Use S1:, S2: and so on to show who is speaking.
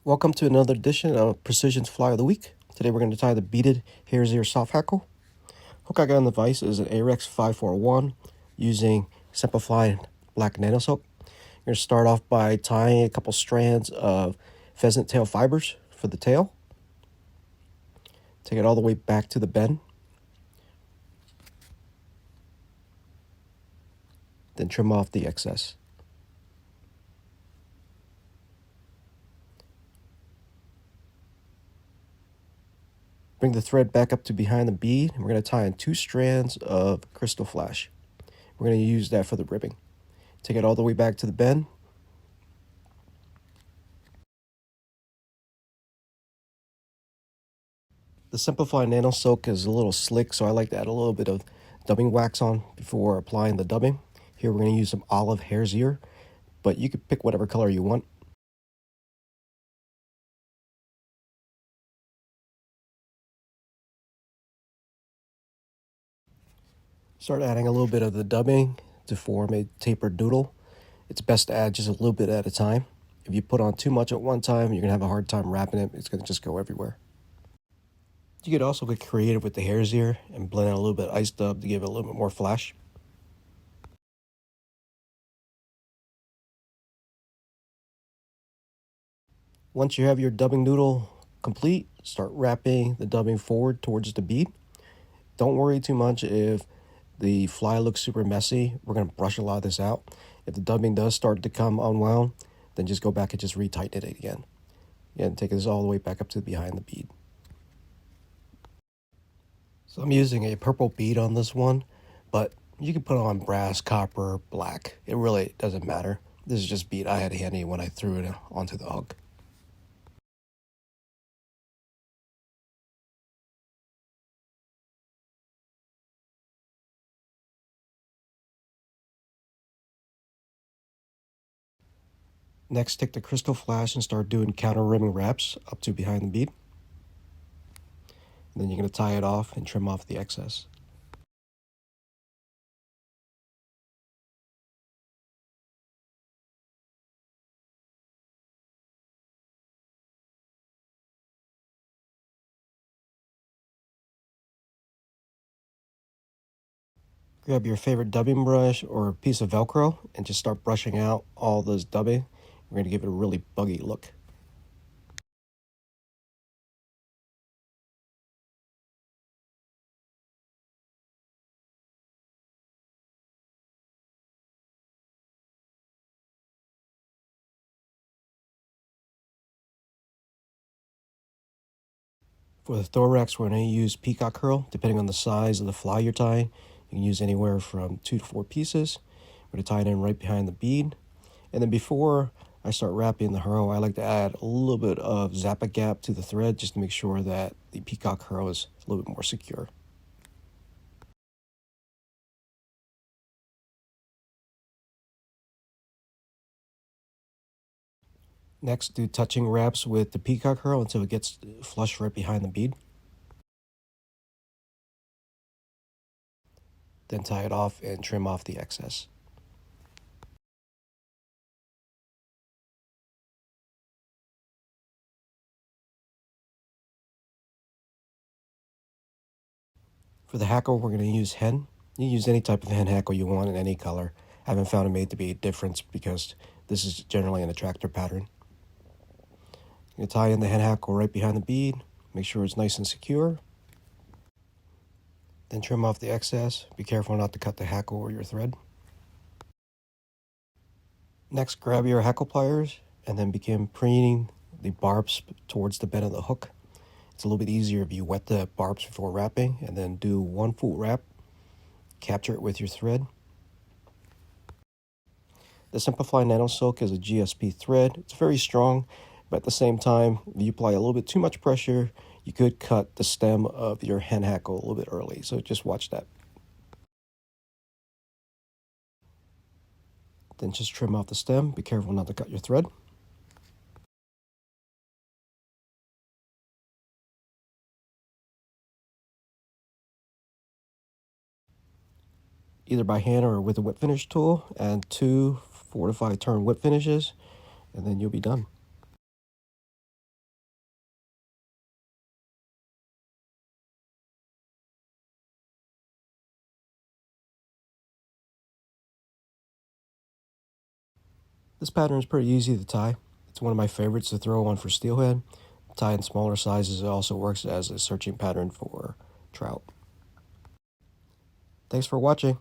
S1: Welcome to another edition of Precision's Fly of the Week. Today we're going to tie the Beaded Hare's Ear Soft Hackle. Hook I got on the vise is an Ahrex 541 using Semperfli black nano soap. You're going to start off by tying a couple strands of pheasant tail fibers for the tail. Take it all the way back to the bend. Then trim off the excess. Bring the thread back up to behind the bead, and we're going to tie in 2 strands of crystal flash. We're going to use that for the ribbing. Take it all the way back to the bend. The Semperfli Nano Silk is a little slick, so I like to add a little bit of dubbing wax on before applying the dubbing. Here we're going to use some olive hare's ear, but you could pick whatever color you want. Start adding a little bit of the dubbing to form a tapered doodle. It's best to add just a little bit at a time. If you put on too much at one time, you're going to have a hard time wrapping it. It's going to just go everywhere. You could also get creative with the hare's ear and blend out a little bit of ice dub to give it a little bit more flash. Once you have your dubbing noodle complete, start wrapping the dubbing forward towards the bead. Don't worry too much if the fly looks super messy. We're going to brush a lot of this out. If the dubbing does start to come unwound, then just go back and just retighten it again. And take this all the way back up to behind the bead. So I'm using a purple bead on this one, but you can put on brass, copper, black. It really doesn't matter. This is just bead I had handy when I threw it onto the hook. Next, take the crystal flash and start doing counter ribbing wraps up to behind the bead. And then you're going to tie it off and trim off the excess. Grab your favorite dubbing brush or a piece of Velcro and just start brushing out all this dubbing. We're going to give it a really buggy look. For the thorax, we're going to use peacock curl. Depending on the size of the fly you're tying, you can use anywhere from 2 to 4 pieces. We're going to tie it in right behind the bead. And then before I start wrapping the hare, I like to add a little bit of Zappa Gap to the thread just to make sure that the peacock hare is a little bit more secure. Next, do touching wraps with the peacock hare until it gets flush right behind the bead. Then tie it off and trim off the excess. For the hackle, we're going to use hen. You can use any type of hen hackle you want in any color. I haven't found it made to be a difference because this is generally an attractor pattern. You tie in the hen hackle right behind the bead. Make sure it's nice and secure. Then trim off the excess. Be careful not to cut the hackle or your thread. Next, grab your hackle pliers and then begin preening the barbs towards the bend of the hook. It's a little bit easier if you wet the barbs before wrapping and then do 1 full wrap. Capture it with your thread. The Semperfli Nano Silk is a GSP thread. It's very strong, but at the same time, if you apply a little bit too much pressure, you could cut the stem of your hen hackle a little bit early, so just watch that. Then just trim off the stem. Be careful not to cut your thread. Either by hand or with a whip finish tool, and 2 4 to 5 turn whip finishes, and then you'll be done. This pattern is pretty easy to tie. It's one of my favorites to throw on for steelhead. Tie in smaller sizes. It also works as a searching pattern for trout. Thanks for watching.